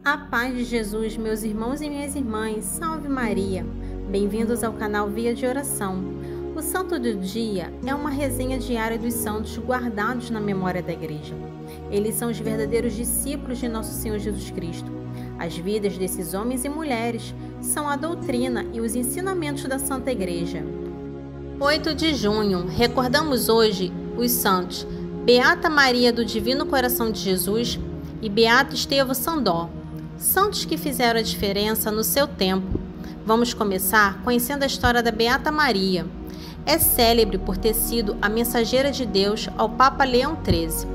A paz de Jesus, meus irmãos e minhas irmãs, salve Maria! Bem-vindos ao canal Via de Oração. O Santo do Dia é uma resenha diária dos santos guardados na memória da Igreja. Eles são os verdadeiros discípulos de Nosso Senhor Jesus Cristo. As vidas desses homens e mulheres são a doutrina e os ensinamentos da Santa Igreja. 8 de junho, recordamos hoje os santos Beata Maria do Divino Coração de Jesus e Beato Estevão Sandor. Santos que fizeram a diferença no seu tempo. Vamos começar conhecendo a história da Beata Maria. É célebre por ter sido a mensageira de Deus ao Papa Leão XIII,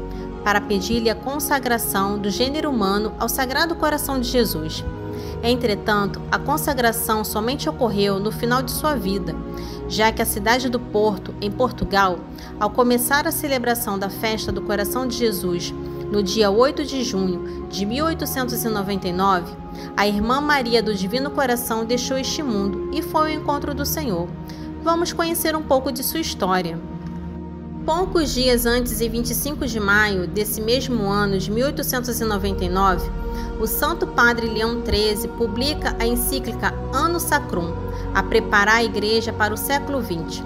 para pedir-lhe a consagração do gênero humano ao Sagrado Coração de Jesus. Entretanto, a consagração somente ocorreu no final de sua vida, já que a cidade do Porto, em Portugal, ao começar a celebração da festa do Coração de Jesus, no dia 8 de junho de 1899, a irmã Maria do Divino Coração deixou este mundo e foi ao encontro do Senhor. Vamos conhecer um pouco de sua história. Poucos dias antes, em 25 de maio desse mesmo ano de 1899, o Santo Padre Leão XIII publica a encíclica Annus Sacrum, a preparar a Igreja para o século XX.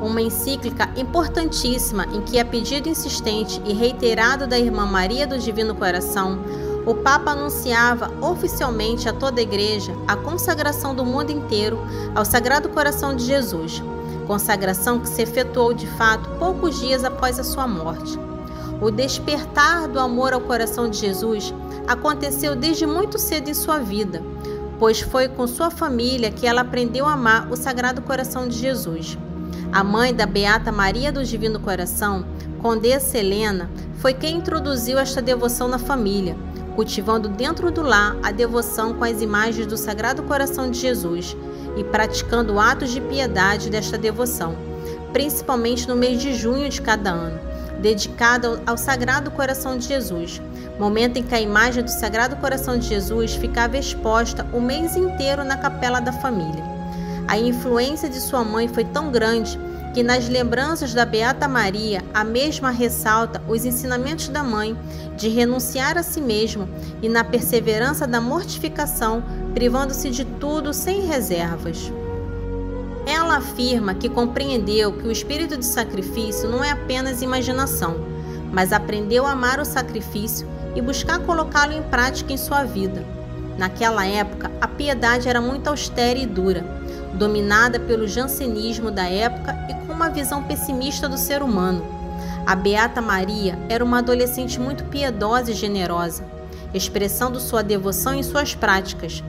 Uma encíclica importantíssima em que, a pedido insistente e reiterado da irmã Maria do Divino Coração, o Papa anunciava oficialmente a toda a Igreja a consagração do mundo inteiro ao Sagrado Coração de Jesus, consagração que se efetuou de fato poucos dias após a sua morte. O despertar do amor ao coração de Jesus aconteceu desde muito cedo em sua vida, pois foi com sua família que ela aprendeu a amar o Sagrado Coração de Jesus. A mãe da Beata Maria do Divino Coração, Condessa Helena, foi quem introduziu esta devoção na família, cultivando dentro do lar a devoção com as imagens do Sagrado Coração de Jesus e praticando atos de piedade desta devoção, principalmente no mês de junho de cada ano, dedicado ao Sagrado Coração de Jesus, momento em que a imagem do Sagrado Coração de Jesus ficava exposta o mês inteiro na capela da família. A influência de sua mãe foi tão grande que nas lembranças da Beata Maria, a mesma ressalta os ensinamentos da mãe de renunciar a si mesmo e na perseverança da mortificação, privando-se de tudo sem reservas. Ela afirma que compreendeu que o espírito de sacrifício não é apenas imaginação, mas aprendeu a amar o sacrifício e buscar colocá-lo em prática em sua vida. Naquela época, a piedade era muito austera e dura, dominada pelo jansenismo da época e com uma visão pessimista do ser humano. A Beata Maria era uma adolescente muito piedosa e generosa, expressando sua devoção em suas práticas.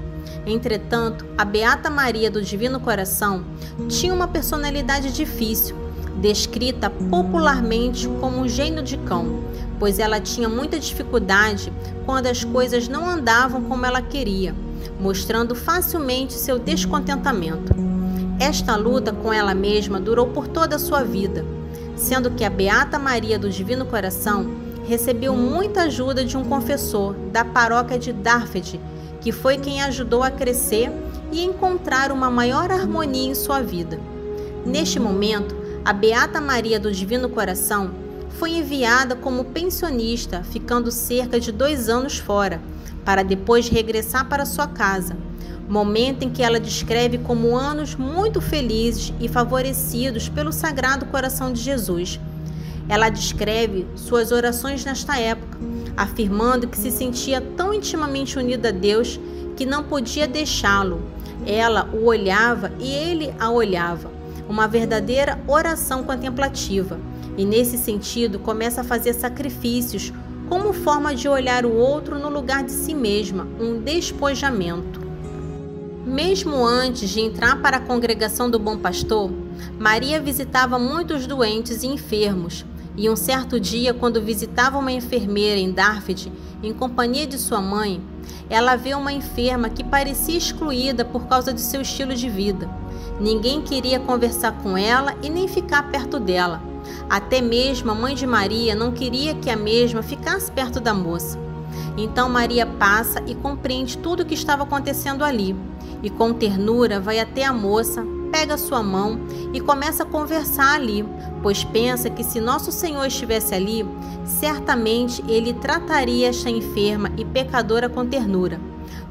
Entretanto, a Beata Maria do Divino Coração tinha uma personalidade difícil, descrita popularmente como um gênio de cão, pois ela tinha muita dificuldade quando as coisas não andavam como ela queria, mostrando facilmente seu descontentamento. Esta luta com ela mesma durou por toda a sua vida, sendo que a Beata Maria do Divino Coração recebeu muita ajuda de um confessor da paróquia de Darmstadt, que foi quem ajudou a crescer e encontrar uma maior harmonia em sua vida. Neste momento, a Beata Maria do Divino Coração foi enviada como pensionista, ficando cerca de 2 anos fora, para depois regressar para sua casa, momento em que ela descreve como anos muito felizes e favorecidos pelo Sagrado Coração de Jesus. Ela descreve suas orações nesta época, afirmando que se sentia tão intimamente unida a Deus que não podia deixá-lo. Ela o olhava e ele a olhava, uma verdadeira oração contemplativa, e nesse sentido começa a fazer sacrifícios como forma de olhar o outro no lugar de si mesma, um despojamento. Mesmo antes de entrar para a congregação do Bom Pastor, Maria visitava muitos doentes e enfermos, e um certo dia, quando visitava uma enfermeira em Darmstadt, em companhia de sua mãe, ela vê uma enferma que parecia excluída por causa de seu estilo de vida. Ninguém queria conversar com ela e nem ficar perto dela. Até mesmo a mãe de Maria não queria que a mesma ficasse perto da moça. Então Maria passa e compreende tudo o que estava acontecendo ali, e com ternura vai até a moça, pega sua mão e começa a conversar ali, pois pensa que se Nosso Senhor estivesse ali, certamente ele trataria esta enferma e pecadora com ternura.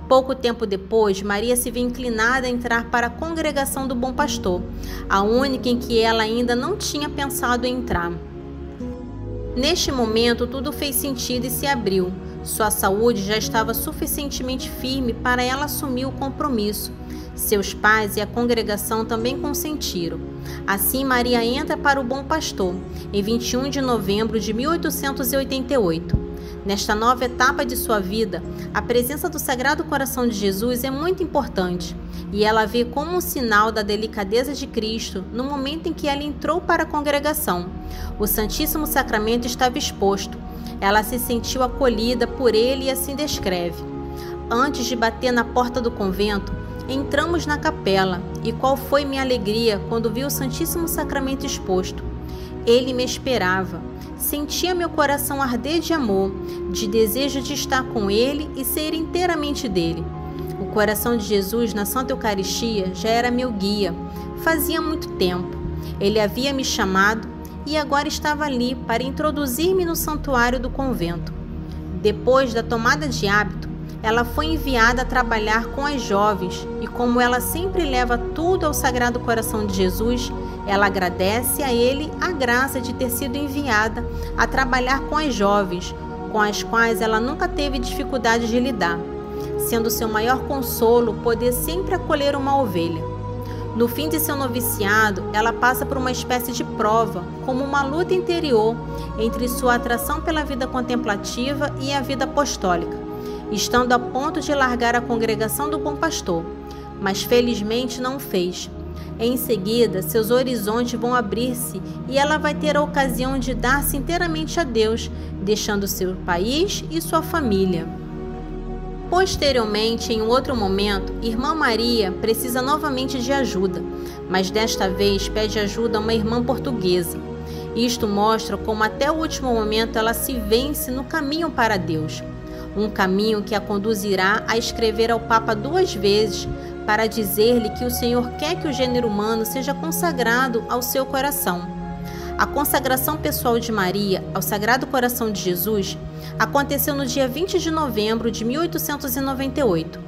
Pouco tempo depois, Maria se vê inclinada a entrar para a congregação do Bom Pastor, a única em que ela ainda não tinha pensado em entrar. Neste momento, tudo fez sentido e se abriu. Sua saúde já estava suficientemente firme para ela assumir o compromisso. Seus pais e a congregação também consentiram. Assim, Maria entra para o Bom Pastor, em 21 de novembro de 1888. Nesta nova etapa de sua vida, a presença do Sagrado Coração de Jesus é muito importante, e ela vê como um sinal da delicadeza de Cristo no momento em que ela entrou para a congregação. O Santíssimo Sacramento estava exposto. Ela se sentiu acolhida por ele e assim descreve: antes de bater na porta do convento, entramos na capela, e qual foi minha alegria quando vi o Santíssimo Sacramento exposto. Ele me esperava. Sentia meu coração arder de amor, de desejo de estar com ele e ser inteiramente dele. O coração de Jesus na Santa Eucaristia já era meu guia. Fazia muito tempo. Ele havia me chamado e agora estava ali para introduzir-me no santuário do convento. Depois da tomada de hábito, ela foi enviada a trabalhar com as jovens e, como ela sempre leva tudo ao Sagrado Coração de Jesus, ela agradece a ele a graça de ter sido enviada a trabalhar com as jovens, com as quais ela nunca teve dificuldade de lidar, sendo seu maior consolo poder sempre acolher uma ovelha. No fim de seu noviciado, ela passa por uma espécie de prova, como uma luta interior entre sua atração pela vida contemplativa e a vida apostólica, estando a ponto de largar a congregação do Bom Pastor, mas felizmente não o fez. Em seguida, seus horizontes vão abrir-se e ela vai ter a ocasião de dar-se inteiramente a Deus, deixando seu país e sua família. Posteriormente, em outro momento, Irmã Maria precisa novamente de ajuda, mas desta vez pede ajuda a uma irmã portuguesa. Isto mostra como até o último momento ela se vence no caminho para Deus. Um caminho que a conduzirá a escrever ao Papa 2 vezes para dizer-lhe que o Senhor quer que o gênero humano seja consagrado ao seu coração. A consagração pessoal de Maria ao Sagrado Coração de Jesus aconteceu no dia 20 de novembro de 1898.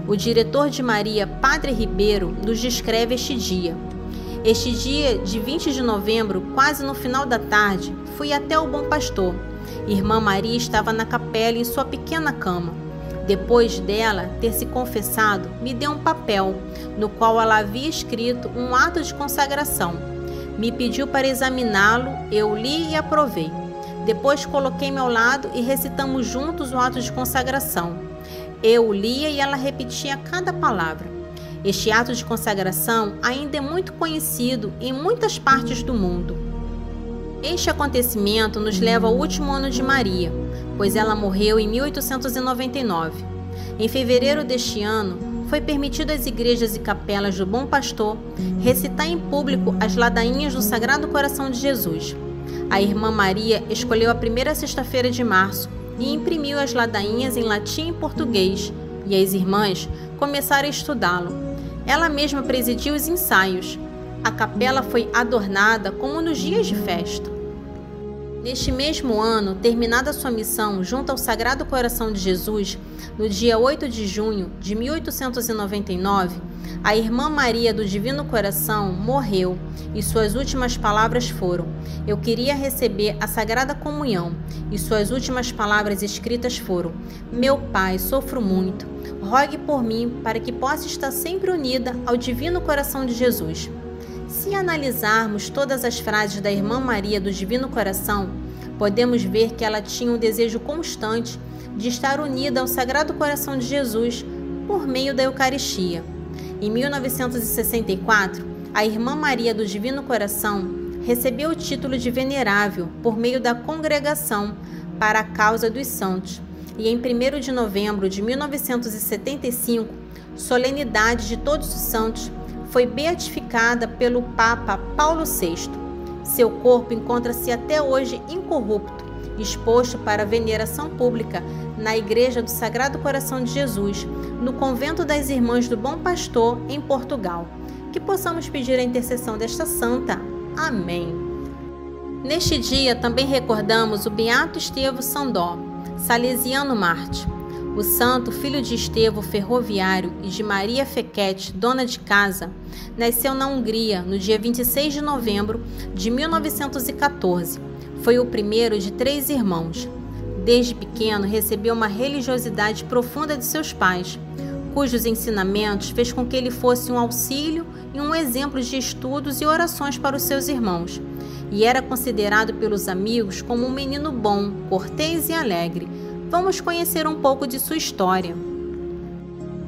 O diretor de Maria, Padre Ribeiro, nos descreve este dia. Este dia de 20 de novembro, quase no final da tarde, fui até o Bom Pastor. Irmã Maria estava na capela em sua pequena cama. Depois dela ter se confessado, me deu um papel, no qual ela havia escrito um ato de consagração. Me pediu para examiná-lo, eu li e aprovei. Depois coloquei-me ao lado e recitamos juntos o ato de consagração. Eu o lia e ela repetia cada palavra. Este ato de consagração ainda é muito conhecido em muitas partes do mundo. Este acontecimento nos leva ao último ano de Maria, pois ela morreu em 1899. Em fevereiro deste ano, foi permitido às igrejas e capelas do Bom Pastor recitar em público as ladainhas do Sagrado Coração de Jesus. A Irmã Maria escolheu a primeira sexta-feira de março e imprimiu as ladainhas em latim e português, e as irmãs começaram a estudá-lo. Ela mesma presidiu os ensaios. A capela foi adornada como nos dias de festa. Neste mesmo ano, terminada sua missão junto ao Sagrado Coração de Jesus, no dia 8 de junho de 1899, a Irmã Maria do Divino Coração morreu e suas últimas palavras foram: "Eu queria receber a Sagrada Comunhão", e suas últimas palavras escritas foram: "Meu Pai, sofro muito, rogue por mim para que possa estar sempre unida ao Divino Coração de Jesus". Se analisarmos todas as frases da Irmã Maria do Divino Coração, podemos ver que ela tinha um desejo constante de estar unida ao Sagrado Coração de Jesus por meio da Eucaristia. Em 1964, a Irmã Maria do Divino Coração recebeu o título de Venerável por meio da Congregação para a Causa dos Santos, e em 1º de novembro de 1975, solenidade de Todos os Santos, foi beatificada pelo Papa Paulo VI. Seu corpo encontra-se até hoje incorrupto, exposto para veneração pública na Igreja do Sagrado Coração de Jesus, no Convento das Irmãs do Bom Pastor, em Portugal. que possamos pedir a intercessão desta santa. Amém. Neste dia também recordamos o Beato Estevão Sandor, salesiano mártir. O santo, filho de Estevão, ferroviário, e de Maria Fequete, dona de casa, nasceu na Hungria no dia 26 de novembro de 1914. Foi o primeiro de 3 irmãos. Desde pequeno recebeu uma religiosidade profunda de seus pais, cujos ensinamentos fez com que ele fosse um auxílio e um exemplo de estudos e orações para os seus irmãos, e era considerado pelos amigos como um menino bom, cortês e alegre. Vamos conhecer um pouco de sua história.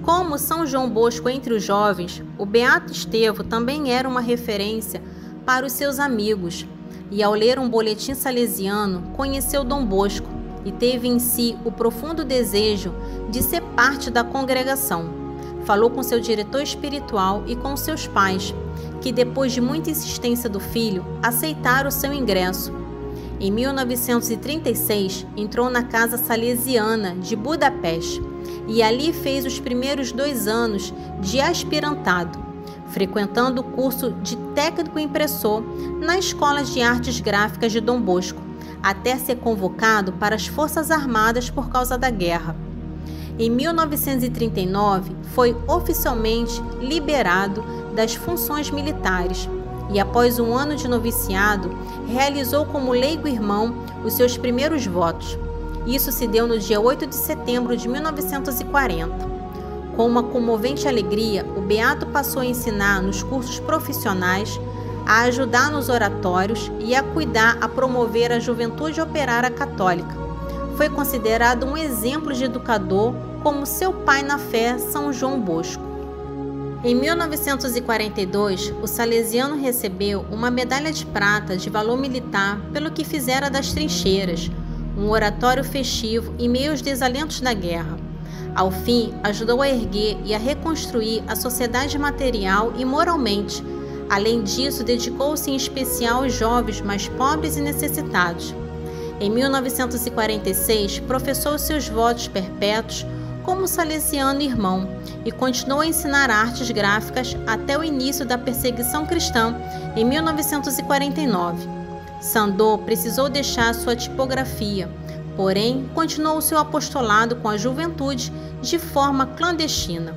Como São João Bosco entre os jovens, o Beato Estevão também era uma referência para os seus amigos, e ao ler um boletim salesiano, conheceu Dom Bosco e teve em si o profundo desejo de ser parte da congregação. Falou com seu diretor espiritual e com seus pais, que depois de muita insistência do filho, aceitaram o seu ingresso. Em 1936, entrou na Casa Salesiana de Budapeste e ali fez os primeiros 2 anos de aspirantado, frequentando o curso de técnico impressor na Escola de Artes Gráficas de Dom Bosco, até ser convocado para as Forças Armadas por causa da guerra. Em 1939, foi oficialmente liberado das funções militares e, após um ano de noviciado, realizou como leigo irmão os seus primeiros votos. Isso se deu no dia 8 de setembro de 1940. Com uma comovente alegria, o beato passou a ensinar nos cursos profissionais, a ajudar nos oratórios e a cuidar, a promover a juventude operária católica. Foi considerado um exemplo de educador, como seu pai na fé, São João Bosco. Em 1942, o salesiano recebeu uma medalha de prata de valor militar pelo que fizera das trincheiras, um oratório festivo em meio aos desalentos da guerra. Ao fim, ajudou a erguer e a reconstruir a sociedade material e moralmente. Além disso, dedicou-se em especial aos jovens mais pobres e necessitados. Em 1946, professou seus votos perpétuos como salesiano irmão e continuou a ensinar artes gráficas até o início da perseguição cristã em 1949. Sandor precisou deixar sua tipografia, porém continuou seu apostolado com a juventude de forma clandestina.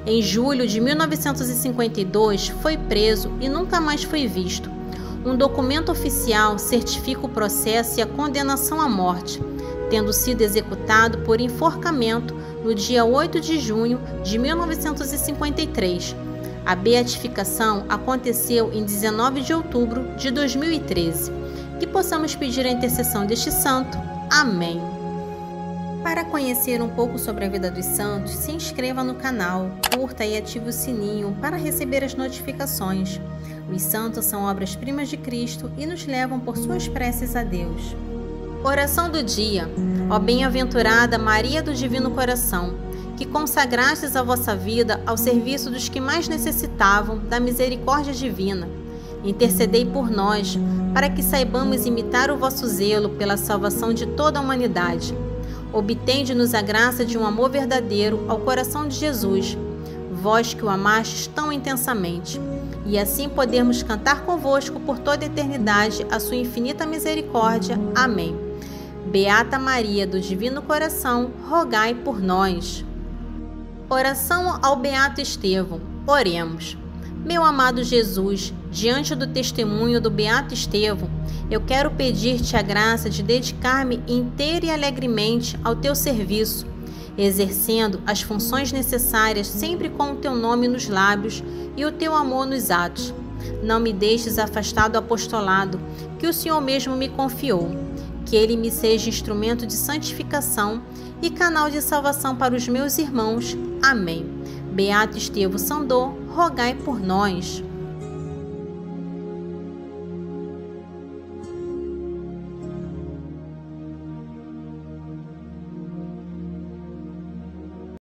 Em julho de 1952 foi preso e nunca mais foi visto. Um documento oficial certifica o processo e a condenação à morte, tendo sido executado por enforcamento no dia 8 de junho de 1953. A beatificação aconteceu em 19 de outubro de 2013. Que possamos pedir a intercessão deste santo. Amém. Para conhecer um pouco sobre a vida dos santos, se inscreva no canal, curta e ative o sininho para receber as notificações. Os santos são obras-primas de Cristo e nos levam por suas preces a Deus. Oração do dia. Ó bem-aventurada Maria do Divino Coração, que consagrastes a vossa vida ao serviço dos que mais necessitavam da misericórdia divina, intercedei por nós, para que saibamos imitar o vosso zelo pela salvação de toda a humanidade. Obtende-nos a graça de um amor verdadeiro ao coração de Jesus, vós que o amastes tão intensamente, e assim podermos cantar convosco por toda a eternidade a sua infinita misericórdia. Amém. Beata Maria do Divino Coração, rogai por nós. Oração ao Beato Estevão. Oremos. Meu amado Jesus, diante do testemunho do Beato Estevão, eu quero pedir-te a graça de dedicar-me inteira e alegremente ao teu serviço, exercendo as funções necessárias sempre com o teu nome nos lábios e o teu amor nos atos. Não me deixes afastar do apostolado que o Senhor mesmo me confiou, que ele me seja instrumento de santificação e canal de salvação para os meus irmãos. Amém. Beato Estevão Sandor, rogai por nós.